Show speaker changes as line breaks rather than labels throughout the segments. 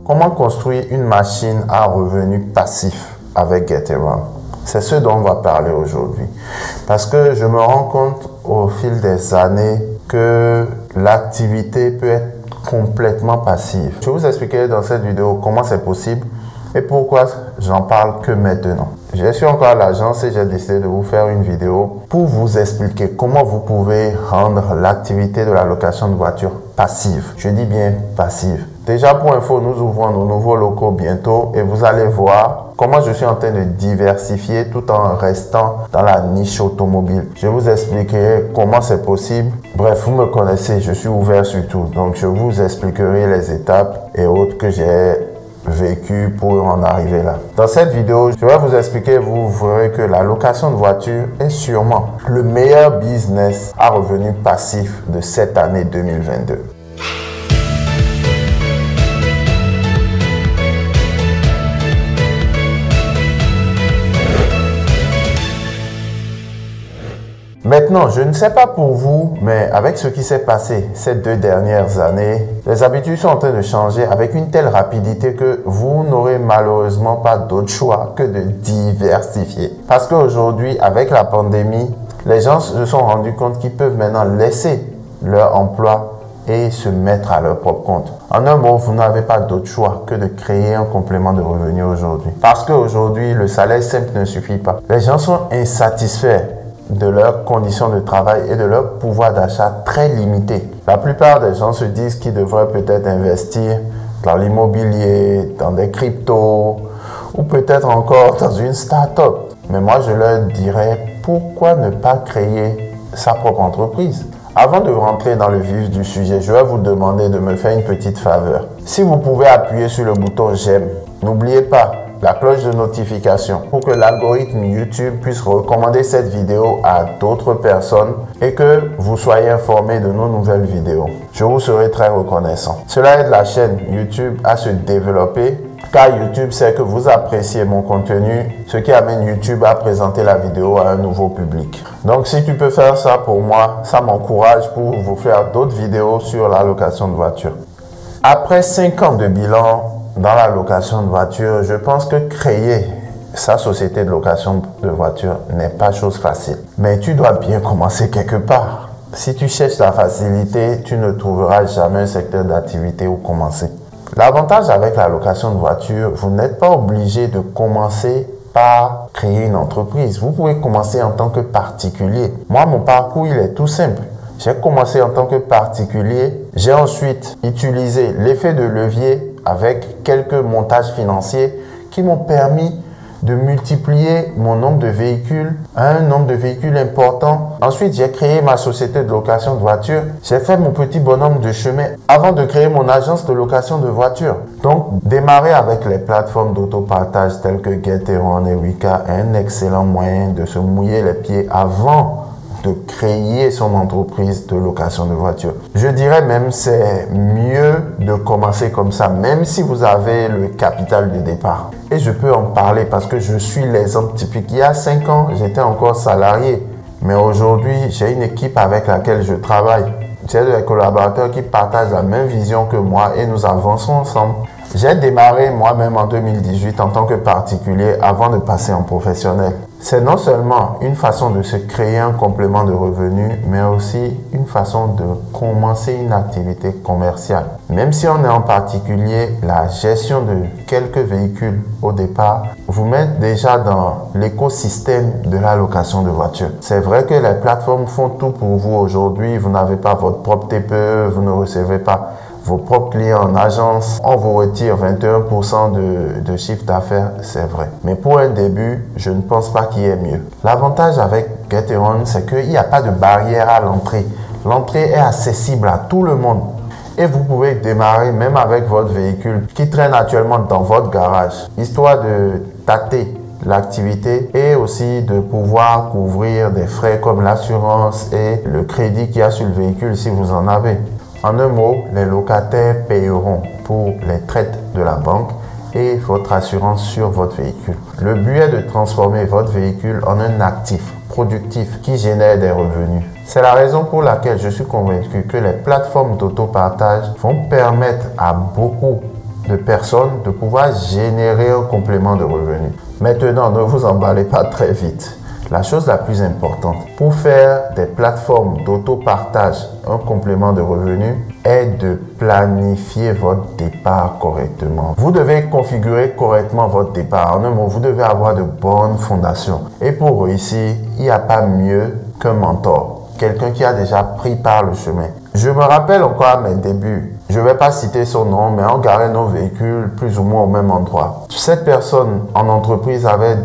Comment construire une machine à revenus passifs avec Get-A-Run? C'est ce dont on va parler aujourd'hui. Parce que je me rends compte au fil des années que l'activité peut être complètement passive. Je vais vous expliquer dans cette vidéo comment c'est possible et pourquoi j'en parle que maintenant. Je suis encore à l'agence et j'ai décidé de vous faire une vidéo pour vous expliquer comment vous pouvez rendre l'activité de la location de voitures passive. Je dis bien passive. Déjà pour info, nous ouvrons nos nouveaux locaux bientôt et vous allez voir comment je suis en train de diversifier tout en restant dans la niche automobile. Je vous expliquerai comment c'est possible. Bref, vous me connaissez, je suis ouvert sur tout. Donc je vous expliquerai les étapes et autres que j'ai vécu pour en arriver là. Dans cette vidéo, je vais vous expliquer, vous verrez que la location de voiture est sûrement le meilleur business à revenus passifs de cette année 2022. Maintenant, je ne sais pas pour vous, mais avec ce qui s'est passé ces 2 dernières années, les habitudes sont en train de changer avec une telle rapidité que vous n'aurez malheureusement pas d'autre choix que de diversifier. Parce qu'aujourd'hui, avec la pandémie, les gens se sont rendus compte qu'ils peuvent maintenant laisser leur emploi et se mettre à leur propre compte. En un mot, vous n'avez pas d'autre choix que de créer un complément de revenus aujourd'hui. Parce qu'aujourd'hui, le salaire simple ne suffit pas. Les gens sont insatisfaits de leurs conditions de travail et de leur pouvoir d'achat très limité. La plupart des gens se disent qu'ils devraient peut-être investir dans l'immobilier, dans des cryptos ou peut-être encore dans une start-up. Mais moi, je leur dirais, pourquoi ne pas créer sa propre entreprise? Avant de rentrer dans le vif du sujet, je vais vous demander de me faire une petite faveur. Si vous pouvez appuyer sur le bouton j'aime, n'oubliez pas la cloche de notification pour que l'algorithme YouTube puisse recommander cette vidéo à d'autres personnes et que vous soyez informés de nos nouvelles vidéos. Je vous serai très reconnaissant. Cela aide la chaîne YouTube à se développer car YouTube sait que vous appréciez mon contenu, ce qui amène YouTube à présenter la vidéo à un nouveau public. Donc si tu peux faire ça pour moi, ça m'encourage pour vous faire d'autres vidéos sur la location de voiture. Après 5 ans de bilan dans la location de voiture, je pense que créer sa société de location de voiture n'est pas chose facile. Mais tu dois bien commencer quelque part. Si tu cherches la facilité, tu ne trouveras jamais un secteur d'activité où commencer. L'avantage avec la location de voiture, vous n'êtes pas obligé de commencer par créer une entreprise. Vous pouvez commencer en tant que particulier. Moi, mon parcours, il est tout simple. J'ai commencé en tant que particulier. J'ai ensuite utilisé l'effet de levier avec quelques montages financiers qui m'ont permis de multiplier mon nombre de véhicules à un nombre de véhicules important. Ensuite, j'ai créé ma société de location de voiture. J'ai fait mon petit bonhomme de chemin avant de créer mon agence de location de voiture. Donc, démarrer avec les plateformes d'autopartage telles que Get-A-Run et Weka est un excellent moyen de se mouiller les pieds avant de créer son entreprise de location de voiture. Je dirais même c'est mieux de commencer comme ça, même si vous avez le capital de départ. Et je peux en parler parce que je suis l'exemple typique. Il y a 5 ans, j'étais encore salarié. Mais aujourd'hui, j'ai une équipe avec laquelle je travaille. J'ai des collaborateurs qui partagent la même vision que moi et nous avançons ensemble. J'ai démarré moi-même en 2018 en tant que particulier avant de passer en professionnel. C'est non seulement une façon de se créer un complément de revenus, mais aussi une façon de commencer une activité commerciale. Même si on est en particulier, la gestion de quelques véhicules au départ vous met déjà dans l'écosystème de la location de voitures. C'est vrai que les plateformes font tout pour vous aujourd'hui. Vous n'avez pas votre propre TPE, vous ne recevez pas vos propres clients en agence, on vous retire 21% de chiffre d'affaires, c'est vrai. Mais pour un début, je ne pense pas qu'il y ait mieux. L'avantage avec Get-A-Run, c'est qu'il n'y a pas de barrière à l'entrée. L'entrée est accessible à tout le monde. Et vous pouvez démarrer même avec votre véhicule qui traîne actuellement dans votre garage, histoire de tâter l'activité et aussi de pouvoir couvrir des frais comme l'assurance et le crédit qu'il y a sur le véhicule si vous en avez. En un mot, les locataires payeront pour les traites de la banque et votre assurance sur votre véhicule. Le but est de transformer votre véhicule en un actif productif qui génère des revenus. C'est la raison pour laquelle je suis convaincu que les plateformes d'autopartage vont permettre à beaucoup de personnes de pouvoir générer un complément de revenus. Maintenant, ne vous emballez pas très vite. La chose la plus importante pour faire des plateformes d'auto-partage un complément de revenus est de planifier votre départ correctement. Vous devez configurer correctement votre départ. En un mot, vous devez avoir de bonnes fondations. Et pour réussir, il n'y a pas mieux qu'un mentor. Quelqu'un qui a déjà pris par le chemin. Je me rappelle encore à mes débuts, je ne vais pas citer son nom, mais on garait nos véhicules plus ou moins au même endroit. Cette personne en entreprise avait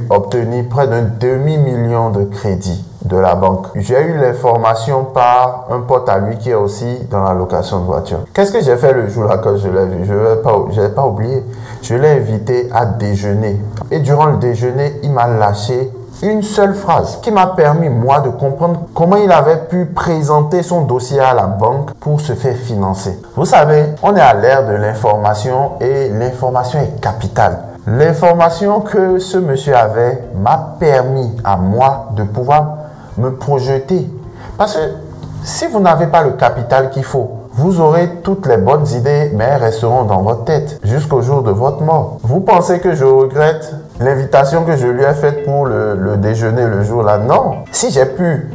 obtenu près d'un demi-million de crédits de la banque. J'ai eu l'information par un pote à lui qui est aussi dans la location de voiture. Qu'est-ce que j'ai fait le jour-là quand je l'ai vu? Je n'ai pas oublié. Je l'ai invité à déjeuner. Et durant le déjeuner, il m'a lâché une seule phrase qui m'a permis, moi, de comprendre comment il avait pu présenter son dossier à la banque pour se faire financer. Vous savez, on est à l'ère de l'information et l'information est capitale. L'information que ce monsieur avait m'a permis à moi de pouvoir me projeter. Parce que si vous n'avez pas le capital qu'il faut, vous aurez toutes les bonnes idées, mais elles resteront dans votre tête jusqu'au jour de votre mort. Vous pensez que je regrette l'invitation que je lui ai faite pour le déjeuner le jour-là? Non. Si j'ai pu,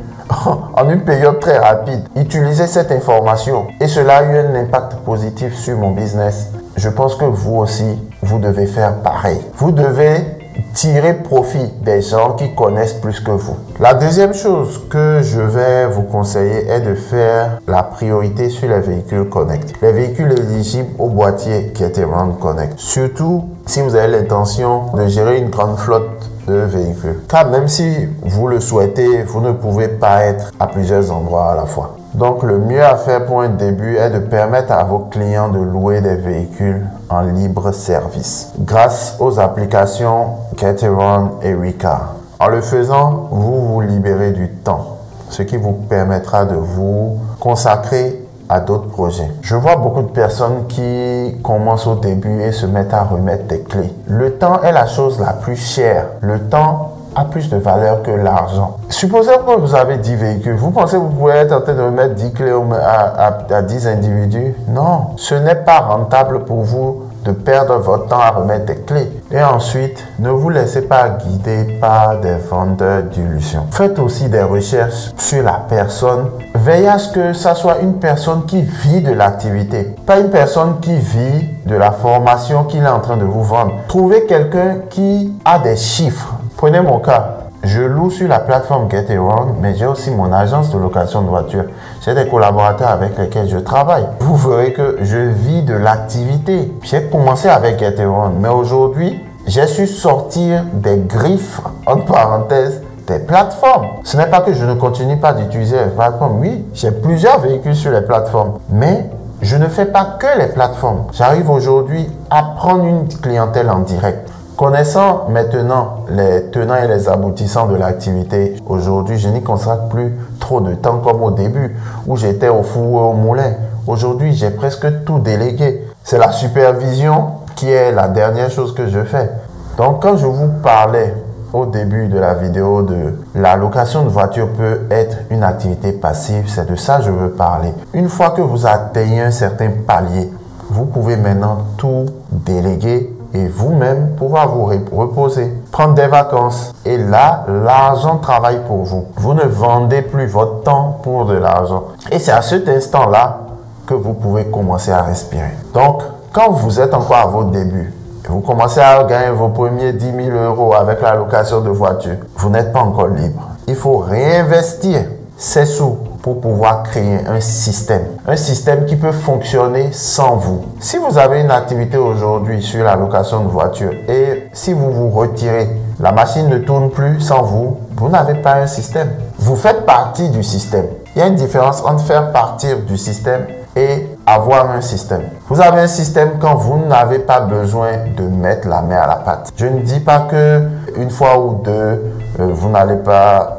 en une période très rapide, utiliser cette information et cela a eu un impact positif sur mon business, je pense que vous aussi, vous devez faire pareil. Vous devez tirer profit des gens qui connaissent plus que vous. La deuxième chose que je vais vous conseiller est de faire la priorité sur les véhicules connect. Les véhicules éligibles au boîtier Getaround Connect. Surtout si vous avez l'intention de gérer une grande flotte de véhicules. Car même si vous le souhaitez, vous ne pouvez pas être à plusieurs endroits à la fois. Donc, le mieux à faire pour un début est de permettre à vos clients de louer des véhicules en libre service grâce aux applications Getaround et Recar. En le faisant, vous vous libérez du temps, ce qui vous permettra de vous consacrer à d'autres projets. Je vois beaucoup de personnes qui commencent au début et se mettent à remettre des clés. Le temps est la chose la plus chère. Le temps a plus de valeur que l'argent. Supposons que vous avez 10 véhicules. Vous pensez que vous pouvez être en train de remettre 10 clés à 10 individus? Non, ce n'est pas rentable pour vous de perdre votre temps à remettre des clés. Et ensuite, ne vous laissez pas guider par des vendeurs d'illusions. Faites aussi des recherches sur la personne. Veillez à ce que ça soit une personne qui vit de l'activité, pas une personne qui vit de la formation qu'il est en train de vous vendre. Trouvez quelqu'un qui a des chiffres. Prenez mon cas. Je loue sur la plateforme Getaround, mais j'ai aussi mon agence de location de voitures. J'ai des collaborateurs avec lesquels je travaille. Vous verrez que je vis de l'activité. J'ai commencé avec Getaround, mais aujourd'hui, j'ai su sortir des griffes, entre parenthèses, des plateformes. Ce n'est pas que je ne continue pas d'utiliser les plateformes. Oui, j'ai plusieurs véhicules sur les plateformes, mais je ne fais pas que les plateformes. J'arrive aujourd'hui à prendre une clientèle en direct. Connaissant maintenant les tenants et les aboutissants de l'activité, aujourd'hui, je n'y consacre plus trop de temps comme au début où j'étais au four et au moulin. Aujourd'hui, j'ai presque tout délégué. C'est la supervision qui est la dernière chose que je fais. Donc, quand je vous parlais au début de la vidéo de la location de voiture peut être une activité passive, c'est de ça que je veux parler. Une fois que vous atteignez un certain palier, vous pouvez maintenant tout déléguer et vous-même pouvoir vous reposer, prendre des vacances. Et là, l'argent travaille pour vous. Vous ne vendez plus votre temps pour de l'argent. Et c'est à cet instant-là que vous pouvez commencer à respirer. Donc, quand vous êtes encore à vos débuts, vous commencez à gagner vos premiers 10 000 euros avec la location de voiture, vous n'êtes pas encore libre. Il faut réinvestir ces sous pour pouvoir créer un système qui peut fonctionner sans vous. Si vous avez une activité aujourd'hui sur la location de voiture et si vous vous retirez, la machine ne tourne plus sans vous, vous n'avez pas un système. Vous faites partie du système. Il y a une différence entre faire partie du système et avoir un système. Vous avez un système quand vous n'avez pas besoin de mettre la main à la pâte. Je ne dis pas que une fois ou deux, vous n'allez pas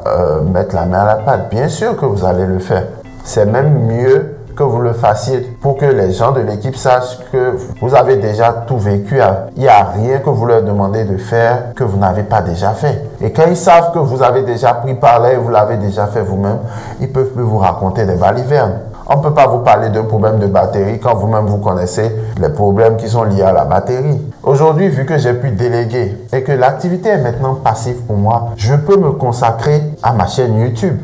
mettre la main à la pâte. Bien sûr que vous allez le faire. C'est même mieux que vous le fassiez pour que les gens de l'équipe sachent que vous avez déjà tout vécu. Il n'y a rien que vous leur demandez de faire que vous n'avez pas déjà fait. Et quand ils savent que vous avez déjà pris par là et vous l'avez déjà fait vous-même, ils ne peuvent plus vous raconter des balivernes. On ne peut pas vous parler d'un problème de batterie quand vous-même vous connaissez les problèmes qui sont liés à la batterie. Aujourd'hui, vu que j'ai pu déléguer et que l'activité est maintenant passive pour moi, je peux me consacrer à ma chaîne YouTube.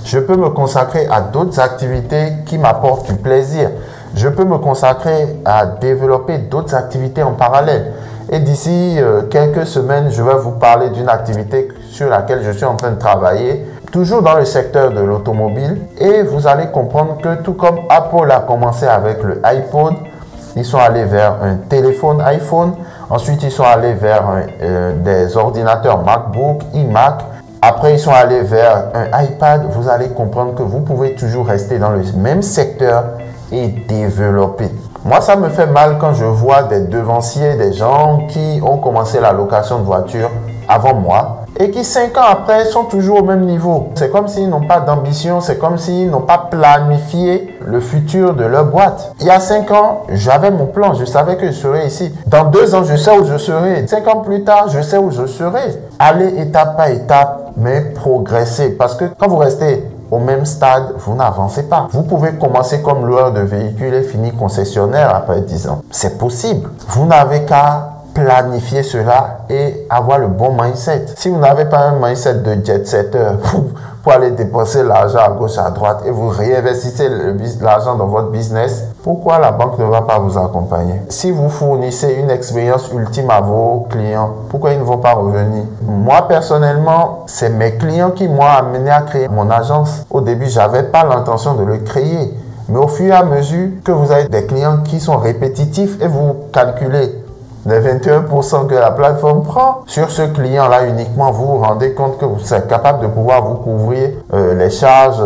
Je peux me consacrer à d'autres activités qui m'apportent du plaisir. Je peux me consacrer à développer d'autres activités en parallèle. Et d'ici quelques semaines, je vais vous parler d'une activité sur laquelle je suis en train de travailler, toujours dans le secteur de l'automobile. Et vous allez comprendre que tout comme Apple a commencé avec le iPod, ils sont allés vers un téléphone iPhone. Ensuite, ils sont allés vers des ordinateurs MacBook, iMac. Après, ils sont allés vers un iPad. Vous allez comprendre que vous pouvez toujours rester dans le même secteur et développer. Moi, ça me fait mal quand je vois des devanciers, des gens qui ont commencé la location de voitures avant moi et qui 5 ans après sont toujours au même niveau. C'est comme s'ils n'ont pas d'ambition, c'est comme s'ils n'ont pas planifié le futur de leur boîte. Il y a 5 ans, j'avais mon plan, je savais que je serais ici. Dans 2 ans, je sais où je serai. 5 ans plus tard, je sais où je serai. Allez étape par étape, mais progresser. Parce que quand vous restez au même stade, vous n'avancez pas. Vous pouvez commencer comme loueur de véhicules et finir concessionnaire après 10 ans. C'est possible. Vous n'avez qu'à planifier cela et avoir le bon mindset. Si vous n'avez pas un mindset de jet-setter pour aller dépenser l'argent à gauche, à droite et vous réinvestissez l'argent dans votre business, pourquoi la banque ne va pas vous accompagner? Si vous fournissez une expérience ultime à vos clients, pourquoi ils ne vont pas revenir? Moi, personnellement, c'est mes clients qui m'ont amené à créer mon agence. Au début, je n'avais pas l'intention de le créer. Mais au fur et à mesure que vous avez des clients qui sont répétitifs et vous calculez les 21% que la plateforme prend sur ce client-là uniquement, vous vous rendez compte que vous êtes capable de pouvoir vous couvrir les charges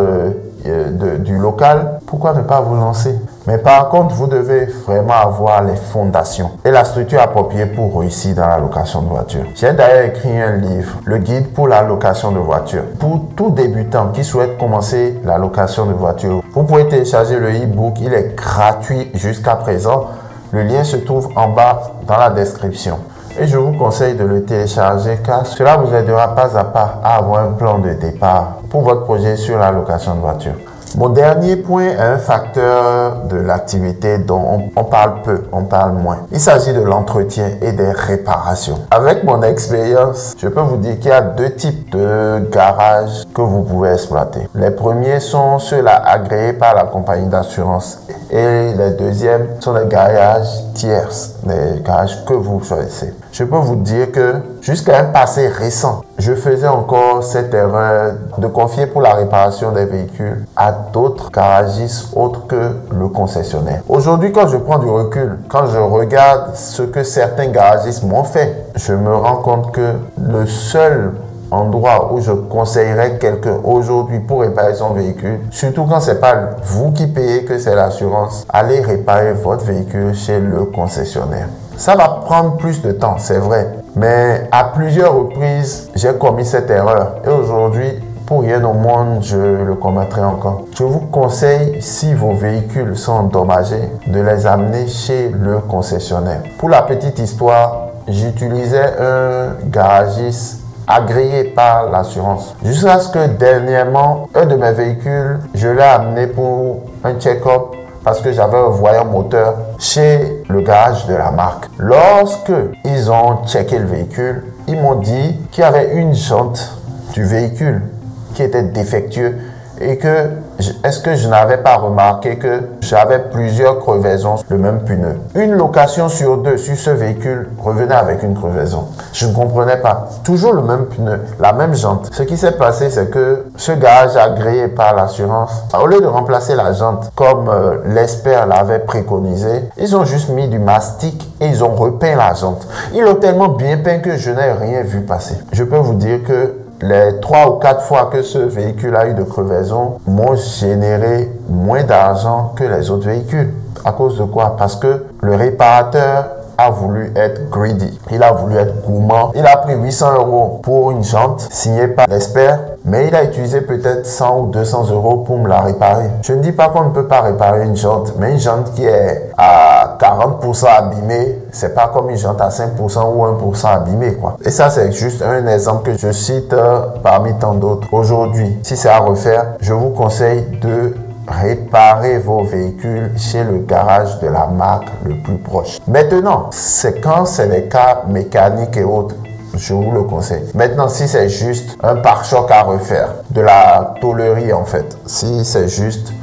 du local. Pourquoi ne pas vous lancer? Mais par contre, vous devez vraiment avoir les fondations et la structure appropriée pour réussir dans la location de voiture. J'ai d'ailleurs écrit un livre, le guide pour la location de voiture. Pour tout débutant qui souhaite commencer la location de voiture, vous pouvez télécharger le e-book, il est gratuit jusqu'à présent. Le lien se trouve en bas dans la description. Et je vous conseille de le télécharger car cela vous aidera pas à pas à avoir un plan de départ pour votre projet sur la location de voiture. Mon dernier point est un facteur de l'activité dont on parle peu, on parle moins. Il s'agit de l'entretien et des réparations. Avec mon expérience, je peux vous dire qu'il y a 2 types de garages que vous pouvez exploiter. Les premiers sont ceux-là agréés par la compagnie d'assurance et les deuxièmes sont les garages tierces, les garages que vous choisissez. Je peux vous dire que jusqu'à un passé récent, je faisais encore cette erreur de confier pour la réparation des véhicules à d'autres garagistes autres que le concessionnaire. Aujourd'hui, quand je prends du recul, quand je regarde ce que certains garagistes m'ont fait, je me rends compte que le seul endroit où je conseillerais quelqu'un aujourd'hui pour réparer son véhicule, surtout quand c'est pas vous qui payez, que c'est l'assurance, allez réparer votre véhicule chez le concessionnaire. Ça va prendre plus de temps, c'est vrai. Mais à plusieurs reprises, j'ai commis cette erreur. Et aujourd'hui, pour rien au monde, je le commettrai encore. Je vous conseille, si vos véhicules sont endommagés, de les amener chez le concessionnaire. Pour la petite histoire, j'utilisais un garagiste agréé par l'assurance. Jusqu'à ce que dernièrement, un de mes véhicules, je l'ai amené pour un check-up parce que j'avais un voyant moteur chez le garage de la marque. Lorsque ils ont checké le véhicule, ils m'ont dit qu'il y avait une jante du véhicule qui était défectueuse et que est-ce que je n'avais pas remarqué que j'avais plusieurs crevaisons le même pneu. Une location sur 2 sur ce véhicule revenait avec une crevaison. Je ne comprenais pas. Toujours le même pneu, la même jante. Ce qui s'est passé, c'est que ce garage agréé par l'assurance, au lieu de remplacer la jante comme l'expert l'avait préconisé, ils ont juste mis du mastic et ils ont repeint la jante. Ils l'ont tellement bien peint que je n'ai rien vu passer. Je peux vous dire que les 3 ou 4 fois que ce véhicule a eu de crevaison m'ont généré moins d'argent que les autres véhicules. À cause de quoi? Parce que le réparateur a voulu être greedy. Il a voulu être gourmand. Il a pris 800 € pour une jante signée par l'expert, mais il a utilisé peut-être 100 ou 200 € pour me la réparer. Je ne dis pas qu'on ne peut pas réparer une jante, mais une jante qui est à 40% abîmée, c'est pas comme une jante à 5% ou 1% abîmée, quoi. Et ça, c'est juste un exemple que je cite parmi tant d'autres. Aujourd'hui, si c'est à refaire, je vous conseille de réparer vos véhicules chez le garage de la marque le plus proche. Maintenant, c'est quand c'est des cas mécaniques et autres, je vous le conseille. Maintenant, si c'est juste un pare-choc à refaire, de la tôlerie en fait, si c'est juste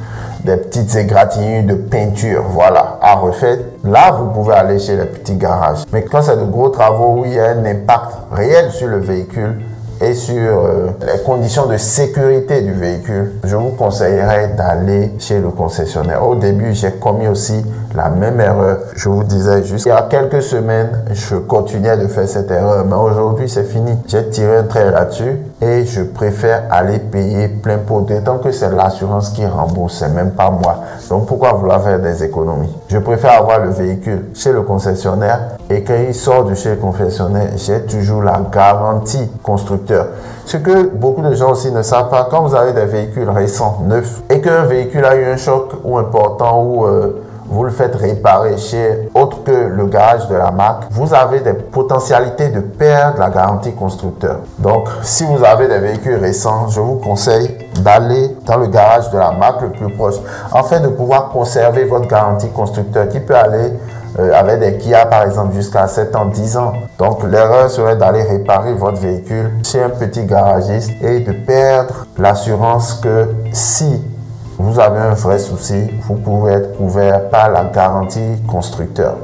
des petites égratignures de peinture, voilà, à refaire, là, vous pouvez aller chez les petits garages. Mais quand c'est de gros travaux où il y a un impact réel sur le véhicule et sur les conditions de sécurité du véhicule, je vous conseillerais d'aller chez le concessionnaire. Au début, j'ai commis aussi la même erreur. Je vous disais juste, il y a quelques semaines, je continuais de faire cette erreur, mais aujourd'hui, c'est fini. J'ai tiré un trait là-dessus et je préfère aller payer plein pot, d'autant que c'est l'assurance qui rembourse, c'est même pas moi. Donc, pourquoi vouloir faire des économies? Je préfère avoir le véhicule chez le concessionnaire et quand il sort de chez le concessionnaire, j'ai toujours la garantie constructeur. Ce que beaucoup de gens aussi ne savent pas, quand vous avez des véhicules récents, neufs, et qu'un véhicule a eu un choc ou important ou vous le faites réparer chez autre que le garage de la marque, vous avez des potentialités de perdre la garantie constructeur. Donc, si vous avez des véhicules récents, je vous conseille d'aller dans le garage de la marque le plus proche afin de pouvoir conserver votre garantie constructeur qui peut aller avec des Kia par exemple jusqu'à 7 ans, 10 ans. Donc l'erreur serait d'aller réparer votre véhicule chez un petit garagiste et de perdre l'assurance que si vous avez un vrai souci, vous pouvez être couvert par la garantie constructeur.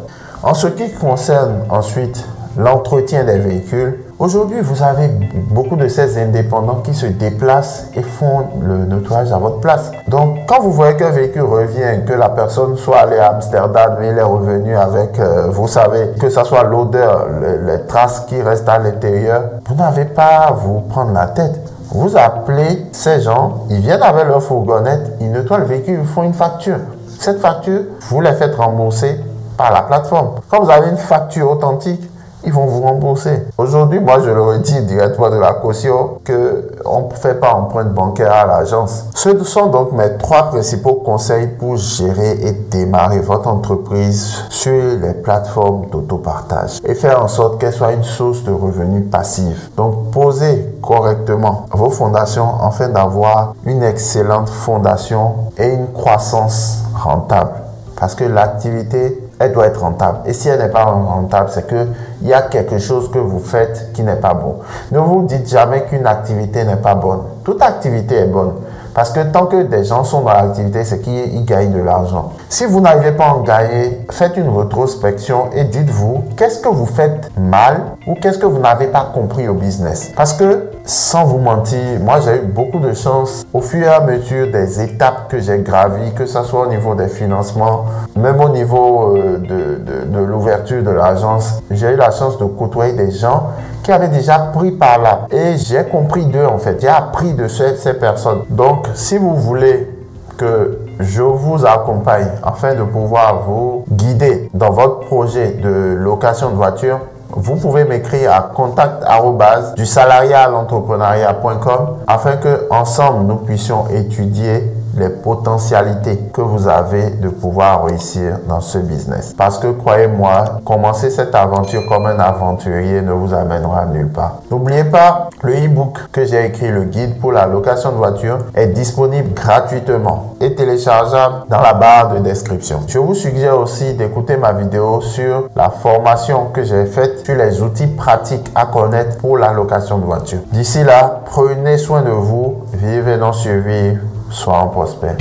En ce qui concerne ensuite l'entretien des véhicules, aujourd'hui, vous avez beaucoup de ces indépendants qui se déplacent et font le nettoyage à votre place. Donc, quand vous voyez qu'un véhicule revient, que la personne soit allée à Amsterdam, mais il est revenu avec, vous savez, que ce soit l'odeur, les traces qui restent à l'intérieur, vous n'avez pas à vous prendre la tête. Vous appelez ces gens, ils viennent avec leur fourgonnette, ils nettoient le véhicule, ils font une facture. Cette facture, vous la faites rembourser par la plateforme. Quand vous avez une facture authentique, ils vont vous rembourser. Aujourd'hui, moi, je le redis directement de la caution qu'on ne fait pas empreinte bancaire à l'agence. Ce sont donc mes 3 principaux conseils pour gérer et démarrer votre entreprise sur les plateformes d'autopartage et faire en sorte qu'elle soit une source de revenus passifs. Donc, posez correctement vos fondations afin d'avoir une excellente fondation et une croissance rentable. Parce que l'activité, elle doit être rentable. Et si elle n'est pas rentable, c'est qu'il y a quelque chose que vous faites qui n'est pas bon. Ne vous dites jamais qu'une activité n'est pas bonne. Toute activité est bonne. Parce que tant que des gens sont dans l'activité, c'est qu'ils gagnent de l'argent. Si vous n'arrivez pas à en gagner, faites une rétrospection et dites-vous qu'est-ce que vous faites mal ou qu'est-ce que vous n'avez pas compris au business. Parce que, sans vous mentir, moi j'ai eu beaucoup de chance au fur et à mesure des étapes que j'ai gravies, que ce soit au niveau des financements, même au niveau de l'ouverture de l'agence. J'ai eu la chance de côtoyer des gens qui avaient déjà pris par là. Et j'ai compris d'eux en fait. J'ai appris de ces personnes. Donc, si vous voulez que je vous accompagne afin de pouvoir vous guider dans votre projet de location de voiture, vous pouvez m'écrire à contact@dusalariat-à-l'entrepreneuriat.com afin que ensemble nous puissions étudier les potentialités que vous avez de pouvoir réussir dans ce business. Parce que croyez-moi, commencer cette aventure comme un aventurier ne vous amènera nulle part. N'oubliez pas, le e-book que j'ai écrit, le guide pour la location de voiture, est disponible gratuitement et téléchargeable dans la barre de description. Je vous suggère aussi d'écouter ma vidéo sur la formation que j'ai faite sur les outils pratiques à connaître pour la location de voiture. D'ici là, prenez soin de vous, vivez dans survivre. Sois un prospère.